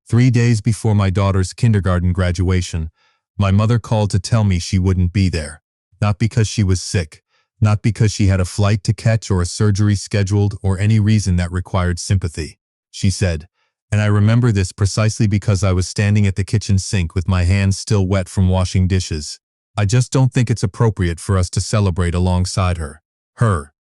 3 days before my daughter's kindergarten graduation, my mother called to tell me she wouldn't be there. Not because she was sick, not because she had a flight to catch or a surgery scheduled or any reason that required sympathy. She said, and I remember this precisely because I was standing at the kitchen sink with my hands still wet from washing dishes. I just don't think it's appropriate for us to celebrate alongside her.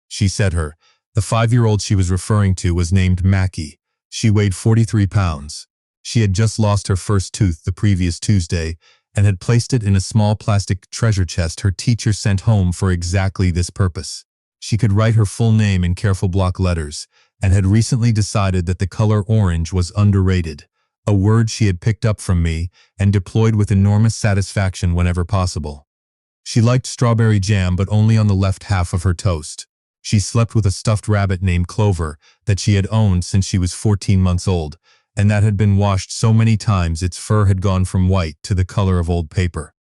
She said her. The 5-year-old she was referring to was named Macie. She weighed 43 pounds. She had just lost her first tooth the previous Tuesday and had placed it in a small plastic treasure chest her teacher sent home for exactly this purpose. She could write her full name in careful block letters and had recently decided that the color orange was underrated, a word she had picked up from me and deployed with enormous satisfaction whenever possible. She liked strawberry jam but only on the left half of her toast. She slept with a stuffed rabbit named Clover that she had owned since she was 14 months old, and that had been washed so many times its fur had gone from white to the color of old paper.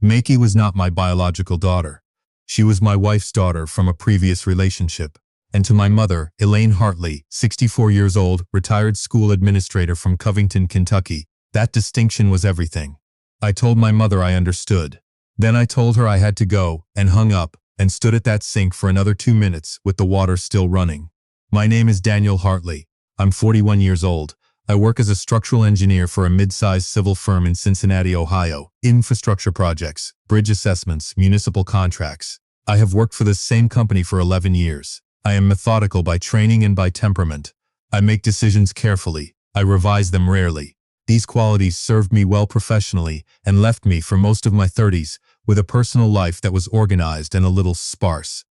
Macie was not my biological daughter. She was my wife's daughter from a previous relationship. And to my mother, Elaine Hartley, 64 years old, retired school administrator from Covington, Kentucky, that distinction was everything. I told my mother I understood. Then I told her I had to go, and hung up, and stood at that sink for another 2 minutes with the water still running. My name is Daniel Hartley. I'm 41 years old. I work as a structural engineer for a mid-sized civil firm in Cincinnati, Ohio. Infrastructure projects, bridge assessments, municipal contracts. I have worked for this same company for 11 years. I am methodical by training and by temperament. I make decisions carefully. I revise them rarely. These qualities served me well professionally and left me for most of my 30s with a personal life that was organized and a little sparse.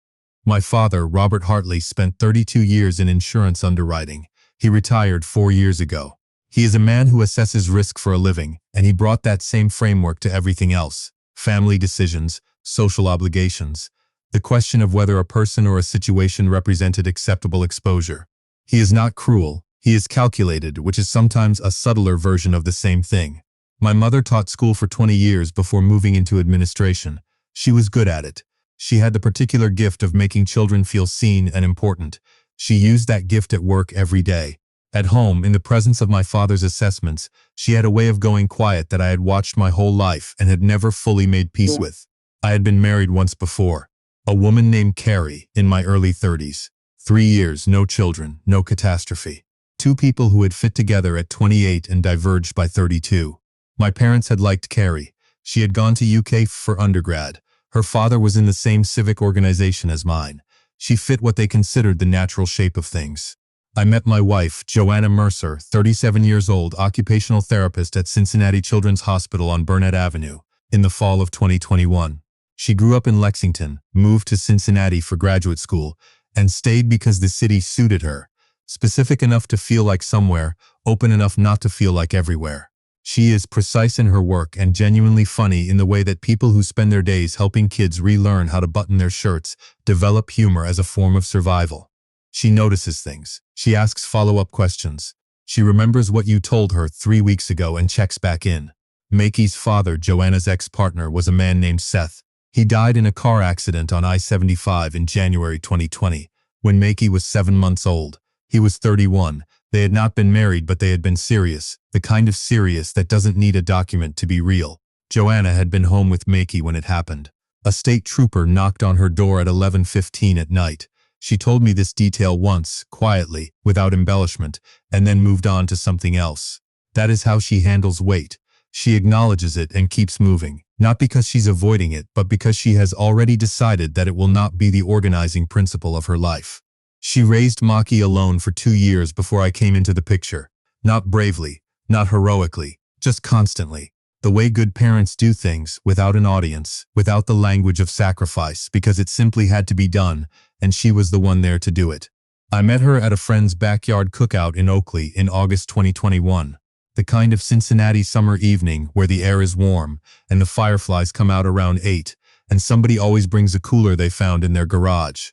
My father, Robert Hartley, spent 32 years in insurance underwriting. He retired 4 years ago. He is a man who assesses risk for a living, and he brought that same framework to everything else: family decisions, social obligations, the question of whether a person or a situation represented acceptable exposure. He is not cruel. He is calculated, which is sometimes a subtler version of the same thing. My mother taught school for 20 years before moving into administration. She was good at it. She had the particular gift of making children feel seen and important. She used that gift at work every day. At home, in the presence of my father's assessments, she had a way of going quiet that I had watched my whole life and had never fully made peace with. I had been married once before. A woman named Carrie, in my early 30s. 3 years, no children, no catastrophe. 2 people who had fit together at 28 and diverged by 32. My parents had liked Carrie. She had gone to UK for undergrad. Her father was in the same civic organization as mine. She fit what they considered the natural shape of things. I met my wife, Joanna Mercer, 37 years old, occupational therapist at Cincinnati Children's Hospital on Burnett Avenue, in the fall of 2021. She grew up in Lexington, moved to Cincinnati for graduate school, and stayed because the city suited her. Specific enough to feel like somewhere, open enough not to feel like everywhere. She is precise in her work and genuinely funny in the way that people who spend their days helping kids relearn how to button their shirts develop humor as a form of survival. She notices things. She asks follow-up questions. She remembers what you told her 3 weeks ago and checks back in. Macie's father, Joanna's ex-partner, was a man named Seth. He died in a car accident on I-75 in January 2020, when Macie was 7 months old. He was 31. They had not been married, but they had been serious, the kind of serious that doesn't need a document to be real. Joanna had been home with Macie when it happened. A state trooper knocked on her door at 11:15 at night. She told me this detail once, quietly, without embellishment, and then moved on to something else. That is how she handles weight. She acknowledges it and keeps moving, not because she's avoiding it, but because she has already decided that it will not be the organizing principle of her life. She raised Macie alone for 2 years before I came into the picture. Not bravely, not heroically, just constantly. The way good parents do things, without an audience, without the language of sacrifice, because it simply had to be done, and she was the one there to do it. I met her at a friend's backyard cookout in Oakley in August 2021. The kind of Cincinnati summer evening where the air is warm, and the fireflies come out around 8, and somebody always brings a cooler they found in their garage.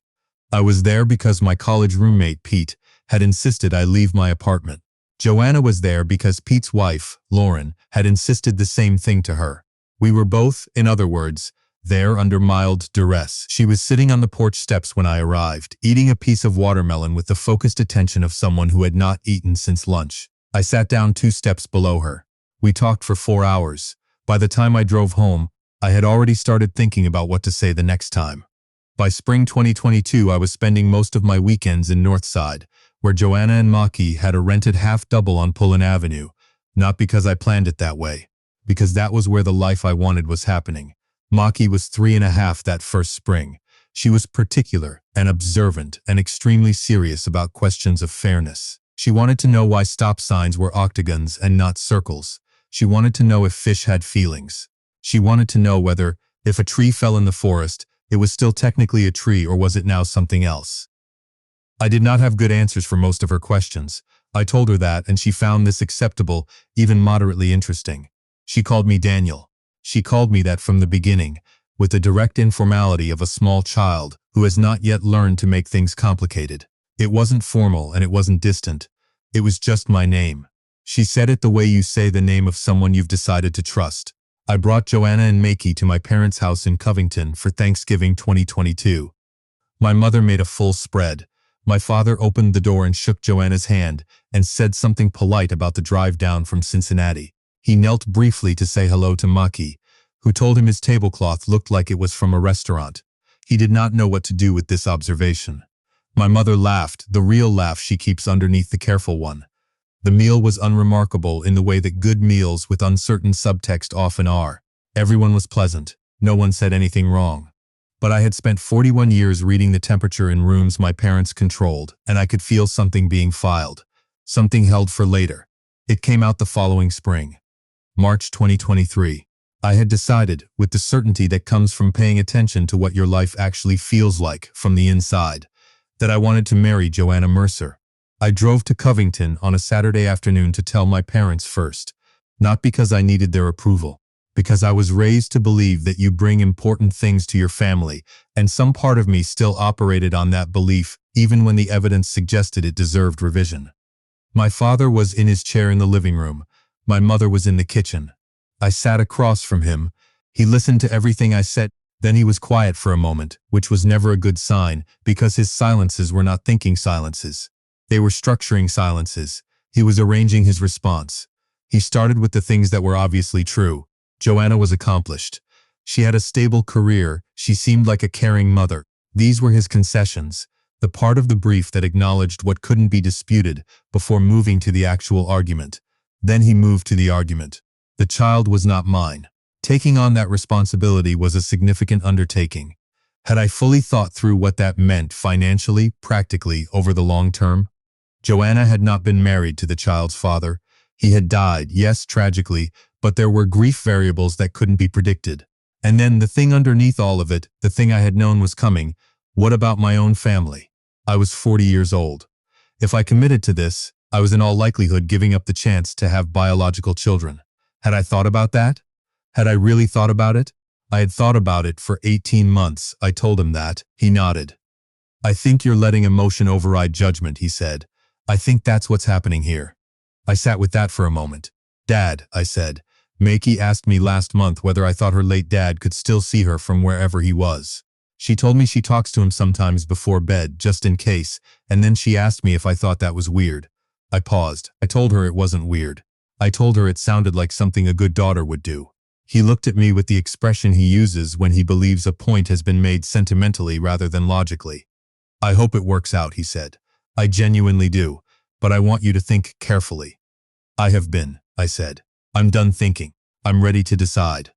I was there because my college roommate, Pete, had insisted I leave my apartment. Joanna was there because Pete's wife, Lauren, had insisted the same thing to her. We were both, in other words, there under mild duress. She was sitting on the porch steps when I arrived, eating a piece of watermelon with the focused attention of someone who had not eaten since lunch. I sat down 2 steps below her. We talked for 4 hours. By the time I drove home, I had already started thinking about what to say the next time. By spring 2022, I was spending most of my weekends in Northside, where Joanna and Macie had a rented half-double on Pullen Avenue, not because I planned it that way, because that was where the life I wanted was happening. Macie was 3.5 that first spring. She was particular and observant and extremely serious about questions of fairness. She wanted to know why stop signs were octagons and not circles. She wanted to know if fish had feelings. She wanted to know whether, if a tree fell in the forest, it was still technically a tree or was it now something else. I did not have good answers for most of her questions. I told her that, and she found this acceptable, even moderately interesting. She called me Daniel. She called me that from the beginning, with the direct informality of a small child who has not yet learned to make things complicated. It wasn't formal and it wasn't distant. It was just my name. She said it the way you say the name of someone you've decided to trust. I brought Joanna and Macie to my parents' house in Covington for Thanksgiving 2022. My mother made a full spread. My father opened the door and shook Joanna's hand and said something polite about the drive down from Cincinnati. He knelt briefly to say hello to Macie, who told him his tablecloth looked like it was from a restaurant. He did not know what to do with this observation. My mother laughed, the real laugh she keeps underneath the careful one. The meal was unremarkable in the way that good meals with uncertain subtext often are. Everyone was pleasant. No one said anything wrong. But I had spent 41 years reading the temperature in rooms my parents controlled, and I could feel something being filed. Something held for later. It came out the following spring. March 2023. I had decided, with the certainty that comes from paying attention to what your life actually feels like from the inside, that I wanted to marry Joanna Mercer. I drove to Covington on a Saturday afternoon to tell my parents first, not because I needed their approval, because I was raised to believe that you bring important things to your family, and some part of me still operated on that belief even when the evidence suggested it deserved revision. My father was in his chair in the living room. My mother was in the kitchen. I sat across from him. He listened to everything I said. Then he was quiet for a moment, which was never a good sign, because his silences were not thinking silences. They were structuring silences. He was arranging his response. He started with the things that were obviously true. Joanna was accomplished. She had a stable career. She seemed like a caring mother. These were his concessions, the part of the brief that acknowledged what couldn't be disputed before moving to the actual argument. Then he moved to the argument. The child was not mine. Taking on that responsibility was a significant undertaking. Had I fully thought through what that meant financially, practically, over the long term? Joanna had not been married to the child's father. He had died, yes, tragically, but there were grief variables that couldn't be predicted. And then the thing underneath all of it, the thing I had known was coming. What about my own family? I was 40 years old. If I committed to this, I was in all likelihood giving up the chance to have biological children. Had I thought about that? Had I really thought about it? I had thought about it for 18 months. I told him that. He nodded. I think you're letting emotion override judgment, he said. I think that's what's happening here. I sat with that for a moment. Dad, I said. Macie asked me last month whether I thought her late dad could still see her from wherever he was. She told me she talks to him sometimes before bed, just in case, and then she asked me if I thought that was weird. I paused. I told her it wasn't weird. I told her it sounded like something a good daughter would do. He looked at me with the expression he uses when he believes a point has been made sentimentally rather than logically. I hope it works out, he said. I genuinely do, but I want you to think carefully. I have been, I said. I'm done thinking. I'm ready to decide.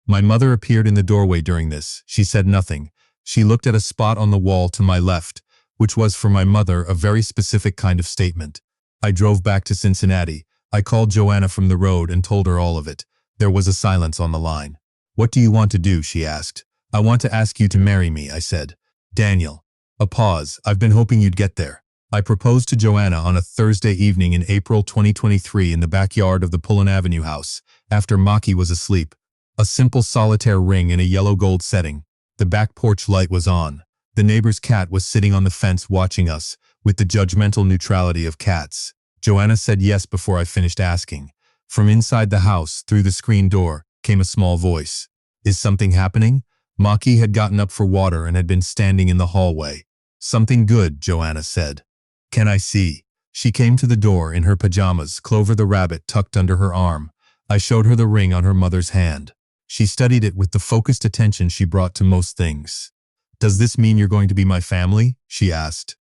My mother appeared in the doorway during this. She said nothing. She looked at a spot on the wall to my left, which was for my mother a very specific kind of statement. I drove back to Cincinnati. I called Joanna from the road and told her all of it. There was a silence on the line. What do you want to do? She asked. I want to ask you to marry me, I said. Daniel. A pause. I've been hoping you'd get there. I proposed to Joanna on a Thursday evening in April 2023 in the backyard of the Pullen Avenue house, after Macie was asleep. A simple solitaire ring in a yellow gold setting. The back porch light was on. The neighbor's cat was sitting on the fence watching us, with the judgmental neutrality of cats. Joanna said yes before I finished asking. From inside the house, through the screen door, came a small voice. Is something happening? Macie had gotten up for water and had been standing in the hallway. Something good, Joanna said. Can I see? She came to the door in her pajamas, Clover the rabbit tucked under her arm. I showed her the ring on her mother's hand. She studied it with the focused attention she brought to most things. "Does this mean you're going to be my family?" she asked.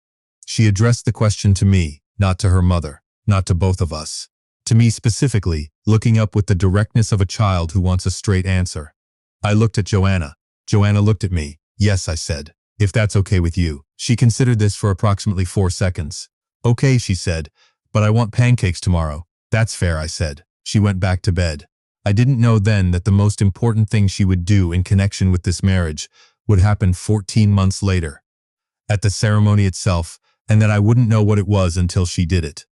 She addressed the question to me, not to her mother, not to both of us. To me specifically, looking up with the directness of a child who wants a straight answer. I looked at Joanna. Joanna looked at me. "Yes," I said. "If that's okay with you." She considered this for approximately 4 seconds. "Okay," she said, "but I want pancakes tomorrow." "That's fair," I said. She went back to bed. I didn't know then that the most important thing she would do in connection with this marriage would happen 14 months later, at the ceremony itself, and that I wouldn't know what it was until she did it.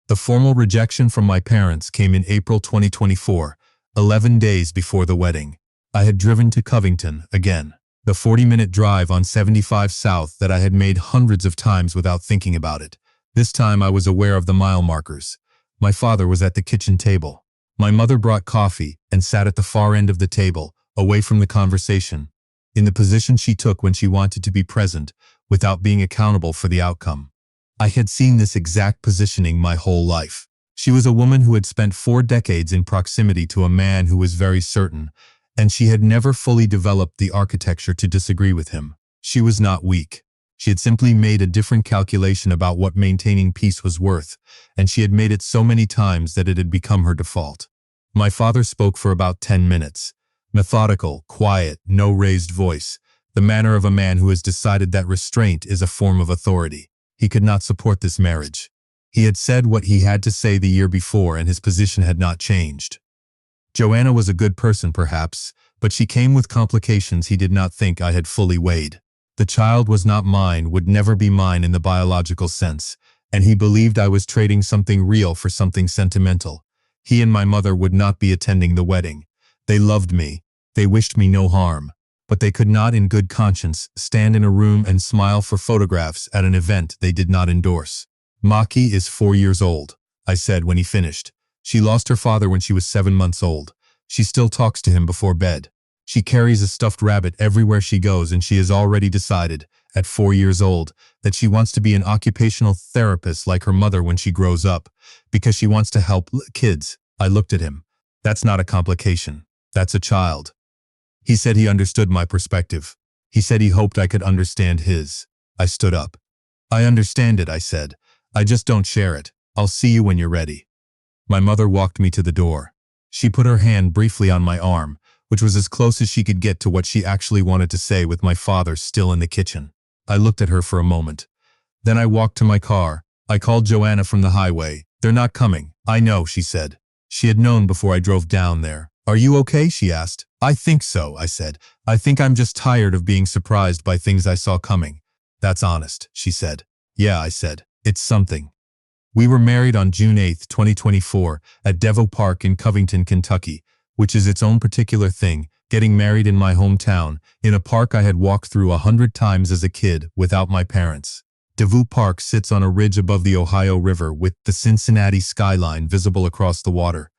The formal rejection from my parents came in April 2024, 11 days before the wedding. I had driven to Covington again, the 40-minute drive on 75 South that I had made hundreds of times without thinking about it. This time I was aware of the mile markers. My father was at the kitchen table. My mother brought coffee and sat at the far end of the table, away from the conversation, in the position she took when she wanted to be present, without being accountable for the outcome. I had seen this exact positioning my whole life. She was a woman who had spent 4 decades in proximity to a man who was very certain, and she had never fully developed the architecture to disagree with him. She was not weak. She had simply made a different calculation about what maintaining peace was worth, and she had made it so many times that it had become her default. My father spoke for about 10 minutes. Methodical, quiet, no raised voice, the manner of a man who has decided that restraint is a form of authority. He could not support this marriage. He had said what he had to say the year before, and his position had not changed. Joanna was a good person, perhaps, but she came with complications he did not think I had fully weighed. The child was not mine, would never be mine in the biological sense, and he believed I was trading something real for something sentimental. He and my mother would not be attending the wedding. They loved me. They wished me no harm. But they could not in good conscience stand in a room and smile for photographs at an event they did not endorse. "Macie is 4 years old," I said when he finished. "She lost her father when she was 7 months old. She still talks to him before bed. She carries a stuffed rabbit everywhere she goes, and she has already decided, at 4 years old, that she wants to be an occupational therapist like her mother when she grows up, because she wants to help kids." I looked at him. "That's not a complication. That's a child." He said he understood my perspective. He said he hoped I could understand his. I stood up. "I understand it," I said. "I just don't share it. I'll see you when you're ready." My mother walked me to the door. She put her hand briefly on my arm, which was as close as she could get to what she actually wanted to say with my father still in the kitchen. I looked at her for a moment. Then I walked to my car. I called Joanna from the highway. "They're not coming." "I know," she said. She had known before I drove down there. "Are you okay?" she asked. "I think so," I said. "I think I'm just tired of being surprised by things I saw coming." "That's honest," she said. "Yeah," I said. "It's something." We were married on June 8, 2024, at Devou Park in Covington, Kentucky, which is its own particular thing, getting married in my hometown, in a park I had walked through 100 times as a kid without my parents. Devou Park sits on a ridge above the Ohio River with the Cincinnati skyline visible across the water.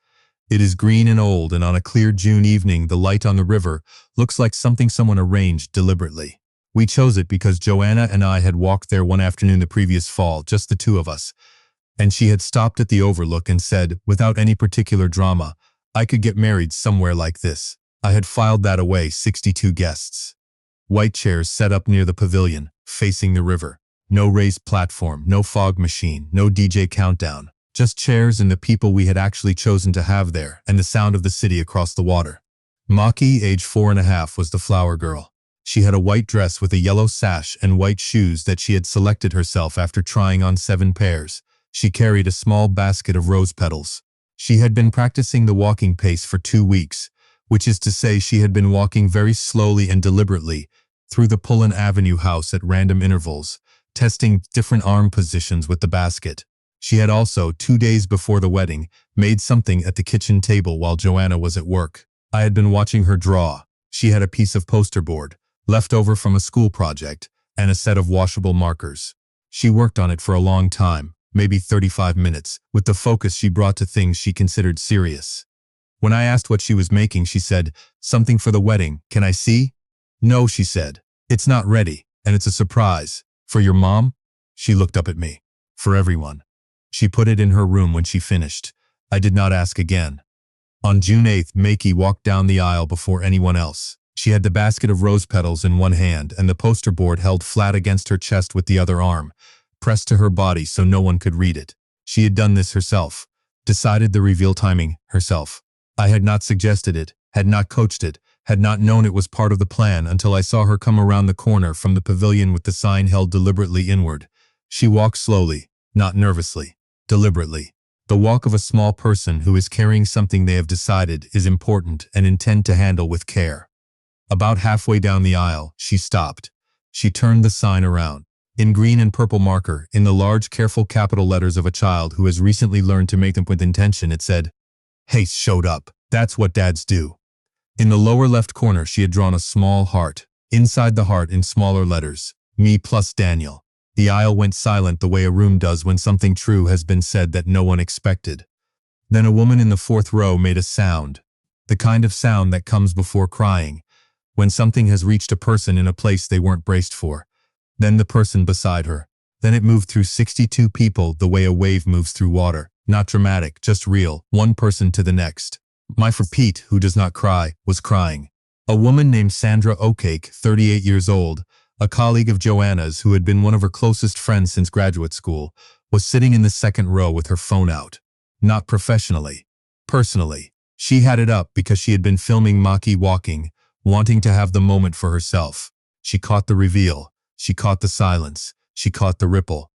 It is green and old, and on a clear June evening, the light on the river looks like something someone arranged deliberately. We chose it because Joanna and I had walked there one afternoon the previous fall, just the two of us, and she had stopped at the overlook and said, without any particular drama, I could get married somewhere like this. I had filed that away. 62 guests. White chairs set up near the pavilion, facing the river. No raised platform, no fog machine, no DJ countdown. Just chairs and the people we had actually chosen to have there, and the sound of the city across the water. Macie, age 4.5, was the flower girl. She had a white dress with a yellow sash and white shoes that she had selected herself after trying on 7 pairs. She carried a small basket of rose petals. She had been practicing the walking pace for 2 weeks, which is to say she had been walking very slowly and deliberately through the Pullen Avenue house at random intervals, testing different arm positions with the basket. She had also, 2 days before the wedding, made something at the kitchen table while Joanna was at work. I had been watching her draw. She had a piece of poster board, left over from a school project, and a set of washable markers. She worked on it for a long time, maybe 35 minutes, with the focus she brought to things she considered serious. When I asked what she was making, she said, "Something for the wedding. Can I see?" "No," she said. "It's not ready, and it's a surprise." "For your mom?" She looked up at me. "For everyone." She put it in her room when she finished. I did not ask again. On June 8th, Macie walked down the aisle before anyone else. She had the basket of rose petals in one hand and the poster board held flat against her chest with the other arm, pressed to her body so no one could read it. She had done this herself, decided the reveal timing herself. I had not suggested it, had not coached it, had not known it was part of the plan until I saw her come around the corner from the pavilion with the sign held deliberately inward. She walked slowly, not nervously, deliberately. The walk of a small person who is carrying something they have decided is important and intend to handle with care. About halfway down the aisle, she stopped. She turned the sign around. In green and purple marker, in the large, careful capital letters of a child who has recently learned to make them with intention, it said, "Haste showed up. That's what dads do." In the lower left corner, she had drawn a small heart. Inside the heart, in smaller letters, "Me plus Daniel." The aisle went silent the way a room does when something true has been said that no one expected. Then a woman in the fourth row made a sound. The kind of sound that comes before crying, when something has reached a person in a place they weren't braced for. Then the person beside her. Then it moved through 62 people the way a wave moves through water. Not dramatic, just real, one person to the next. My friend Pete, who does not cry, was crying. A woman named Sandra O'Cake, 38 years old, a colleague of Joanna's who had been one of her closest friends since graduate school, was sitting in the second row with her phone out. Not professionally. Personally. She had it up because she had been filming Macie walking, wanting to have the moment for herself. She caught the reveal. She caught the silence. She caught the ripple.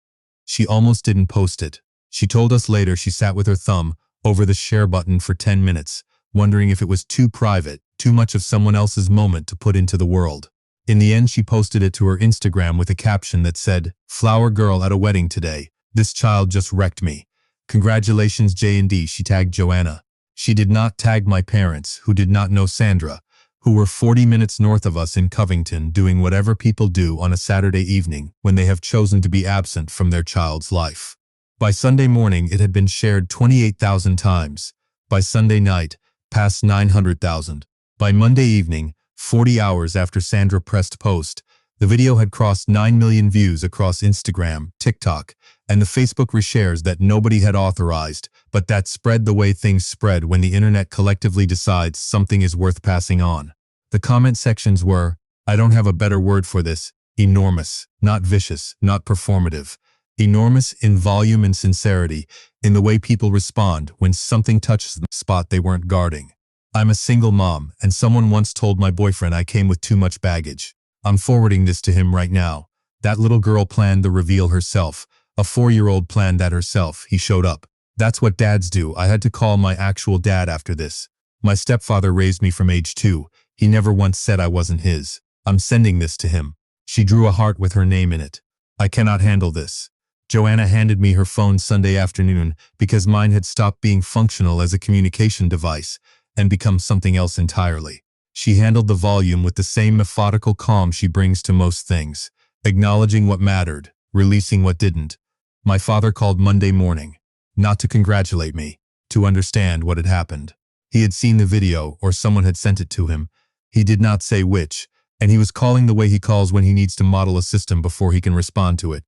She almost didn't post it. She told us later she sat with her thumb over the share button for 10 minutes, wondering if it was too private, too much of someone else's moment to put into the world. In the end, she posted it to her Instagram with a caption that said, "Flower girl at a wedding today. This child just wrecked me. Congratulations J&D." She tagged Joanna. She did not tag my parents, who did not know Sandra, who were 40 minutes north of us in Covington doing whatever people do on a Saturday evening when they have chosen to be absent from their child's life. By Sunday morning, it had been shared 28,000 times. By Sunday night, past 900,000. By Monday evening, 40 hours after Sandra pressed post, the video had crossed 9 million views across Instagram, TikTok, and the Facebook reshares that nobody had authorized, but that spread the way things spread when the internet collectively decides something is worth passing on. The comment sections were, I don't have a better word for this, enormous, not vicious, not performative. Enormous in volume and sincerity, in the way people respond when something touches the spot they weren't guarding. I'm a single mom, and someone once told my boyfriend I came with too much baggage. I'm forwarding this to him right now. That little girl planned the reveal herself. A 4-year-old planned that herself. He showed up. That's what dads do. I had to call my actual dad after this. My stepfather raised me from age 2. He never once said I wasn't his. I'm sending this to him. She drew a heart with her name in it. I cannot handle this. Joanna handed me her phone Sunday afternoon because mine had stopped being functional as a communication device and become something else entirely. She handled the volume with the same methodical calm she brings to most things, acknowledging what mattered, releasing what didn't. My father called Monday morning, not to congratulate me, to understand what had happened. He had seen the video or someone had sent it to him. He did not say which, and he was calling the way he calls when he needs to model a system before he can respond to it.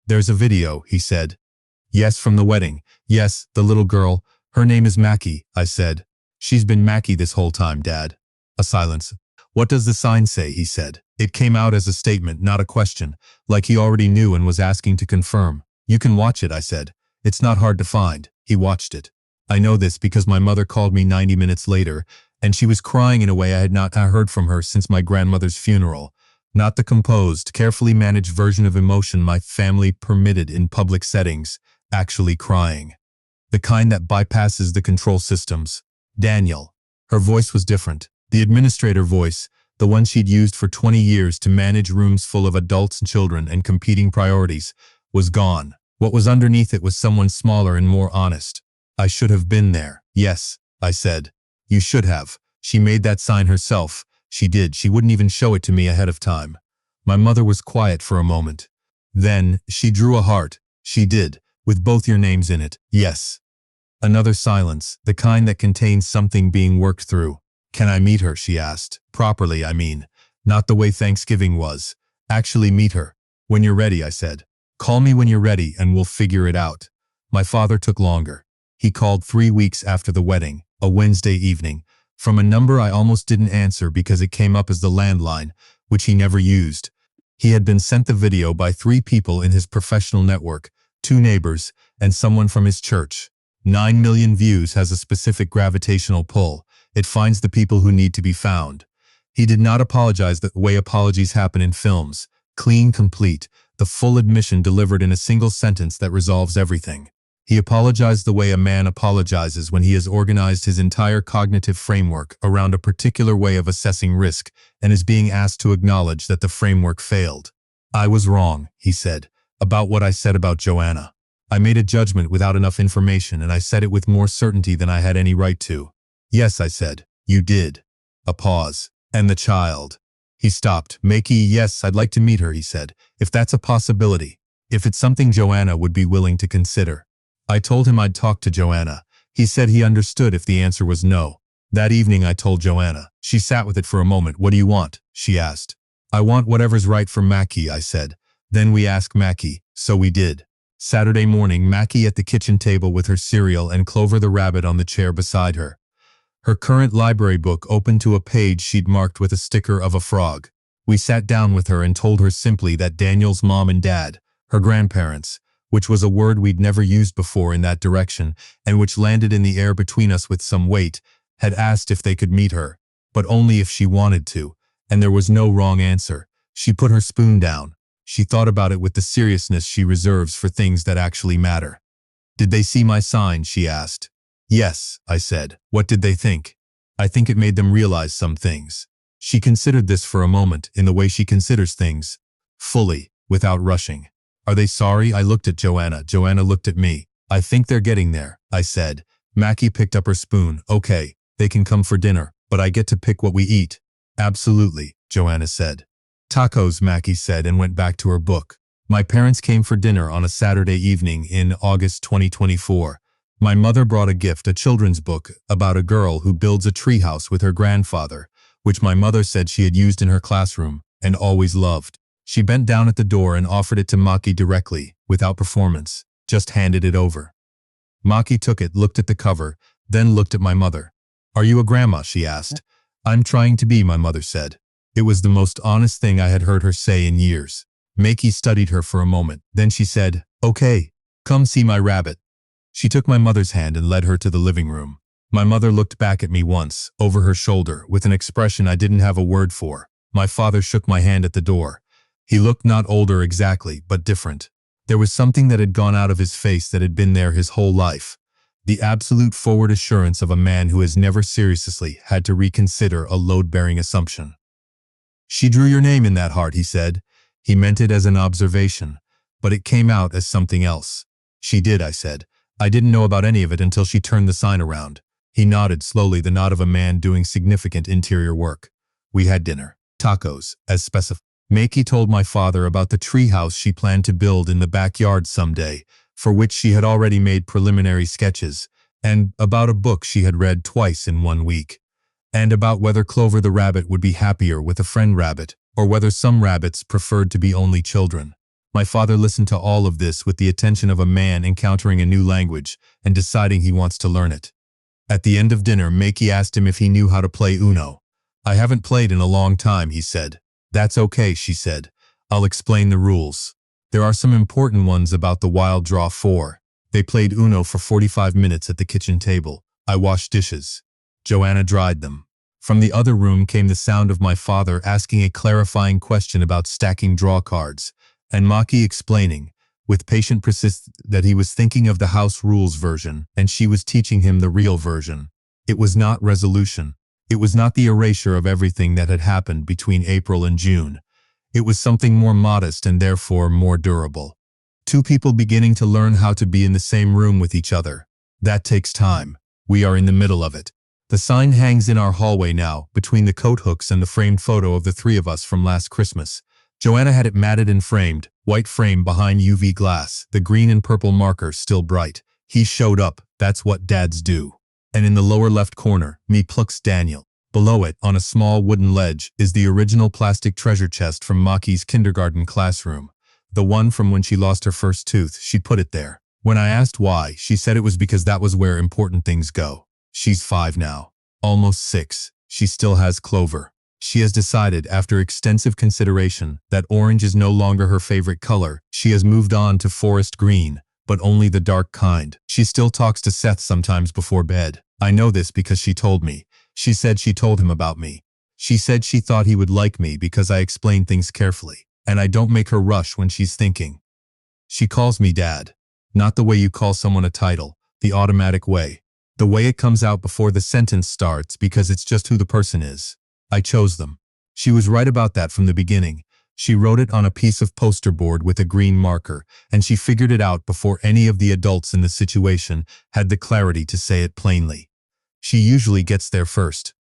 There's a video, he said. Yes, from the wedding. Yes, the little girl. Her name is Macie, I said. She's been Macie this whole time, Dad. A silence. What does the sign say, he said. It came out as a statement, not a question, like he already knew and was asking to confirm. You can watch it, I said. It's not hard to find. He watched it. I know this because my mother called me 90 minutes later, and she was crying in a way I had not heard from her since my grandmother's funeral. Not the composed, carefully managed version of emotion my family permitted in public settings, actually crying. The kind that bypasses the control systems. Daniel. Her voice was different. The administrator voice, the one she'd used for 20 years to manage rooms full of adults and children and competing priorities, was gone. What was underneath it was someone smaller and more honest. I should have been there. Yes, I said. You should have. She made that sign herself. She did. She wouldn't even show it to me ahead of time. My mother was quiet for a moment. Then, she drew a heart. She did, with both your names in it. Yes. Another silence, the kind that contains something being worked through. Can I meet her, she asked. Properly, I mean. Not the way Thanksgiving was. Actually meet her. When you're ready, I said. Call me when you're ready and we'll figure it out. My father took longer. He called 3 weeks after the wedding, a Wednesday evening, from a number I almost didn't answer because it came up as the landline, which he never used. He had been sent the video by 3 people in his professional network, 2 neighbors, and someone from his church. 9 million views has a specific gravitational pull. It finds the people who need to be found. He did not apologize the way apologies happen in films. Clean, complete, the full admission delivered in a single sentence that resolves everything. He apologized the way a man apologizes when he has organized his entire cognitive framework around a particular way of assessing risk and is being asked to acknowledge that the framework failed. I was wrong, he said, about what I said about Joanna. I made a judgment without enough information, and I said it with more certainty than I had any right to. Yes, I said. You did. A pause. And the child. He stopped. Macie, yes, I'd like to meet her, he said, if that's a possibility. If it's something Joanna would be willing to consider. I told him I'd talk to Joanna. He said he understood if the answer was no. That evening I told Joanna. She sat with it for a moment. What do you want? She asked. I want whatever's right for Macie, I said. Then we asked Macie. So we did. Saturday morning, Macie at the kitchen table with her cereal and Clover the rabbit on the chair beside her. Her current library book opened to a page she'd marked with a sticker of a frog. We sat down with her and told her simply that Daniel's mom and dad, her grandparents, which was a word we'd never used before in that direction and which landed in the air between us with some weight, had asked if they could meet her, but only if she wanted to, and there was no wrong answer. She put her spoon down. She thought about it with the seriousness she reserves for things that actually matter. Did they see my sign? She asked. Yes, I said. What did they think? I think it made them realize some things. She considered this for a moment in the way she considers things, fully, without rushing. Are they sorry? I looked at Joanna. Joanna looked at me. I think they're getting there, I said. Macie picked up her spoon. Okay, they can come for dinner, but I get to pick what we eat. Absolutely, Joanna said. Tacos, Macie said and went back to her book. My parents came for dinner on a Saturday evening in August 2024. My mother brought a gift, a children's book about a girl who builds a treehouse with her grandfather, which my mother said she had used in her classroom and always loved. She bent down at the door and offered it to Macie directly, without performance, just handed it over. Macie took it, looked at the cover, then looked at my mother. Are you a grandma? She asked. I'm trying to be, my mother said. It was the most honest thing I had heard her say in years. Macie studied her for a moment. Then she said, okay, come see my rabbit. She took my mother's hand and led her to the living room. My mother looked back at me once, over her shoulder, with an expression I didn't have a word for. My father shook my hand at the door. He looked not older exactly, but different. There was something that had gone out of his face that had been there his whole life. The absolute forward assurance of a man who has never seriously had to reconsider a load-bearing assumption. She drew your name in that heart, he said. He meant it as an observation, but it came out as something else. She did, I said. I didn't know about any of it until she turned the sign around. He nodded slowly, the nod of a man doing significant interior work. We had dinner. Tacos, as specified. Macie told my father about the treehouse she planned to build in the backyard someday, for which she had already made preliminary sketches, and about a book she had read twice in 1 week, and about whether Clover the rabbit would be happier with a friend rabbit, or whether some rabbits preferred to be only children. My father listened to all of this with the attention of a man encountering a new language and deciding he wants to learn it. At the end of dinner, Macie asked him if he knew how to play Uno. I haven't played in a long time, he said. That's okay, she said. I'll explain the rules. There are some important ones about the Wild Draw 4. They played Uno for 45 minutes at the kitchen table. I washed dishes. Joanna dried them. From the other room came the sound of my father asking a clarifying question about stacking draw cards, and Macie explaining, with patient persistence, that he was thinking of the house rules version and she was teaching him the real version. It was not resolution. It was not the erasure of everything that had happened between April and June. It was something more modest and therefore more durable. 2 people beginning to learn how to be in the same room with each other. That takes time. We are in the middle of it. The sign hangs in our hallway now, between the coat hooks and the framed photo of the 3 of us from last Christmas. Joanna had it matted and framed, white frame behind UV glass, the green and purple marker still bright. He showed up, that's what dads do. And in the lower left corner, me plucks Daniel. Below it, on a small wooden ledge, is the original plastic treasure chest from Macie's kindergarten classroom. The one from when she lost her first tooth, she put it there. When I asked why, she said it was because that was where important things go. She's 5 now. Almost 6. She still has Clover. She has decided, after extensive consideration, that orange is no longer her favorite color. She has moved on to forest green, but only the dark kind. She still talks to Seth sometimes before bed. I know this because she told me. She said she told him about me. She said she thought he would like me because I explain things carefully, and I don't make her rush when she's thinking. She calls me Dad. Not the way you call someone a title, the automatic way. The way it comes out before the sentence starts because it's just who the person is. I chose them. She was right about that from the beginning. She wrote it on a piece of poster board with a green marker, and she figured it out before any of the adults in the situation had the clarity to say it plainly. She usually gets there first.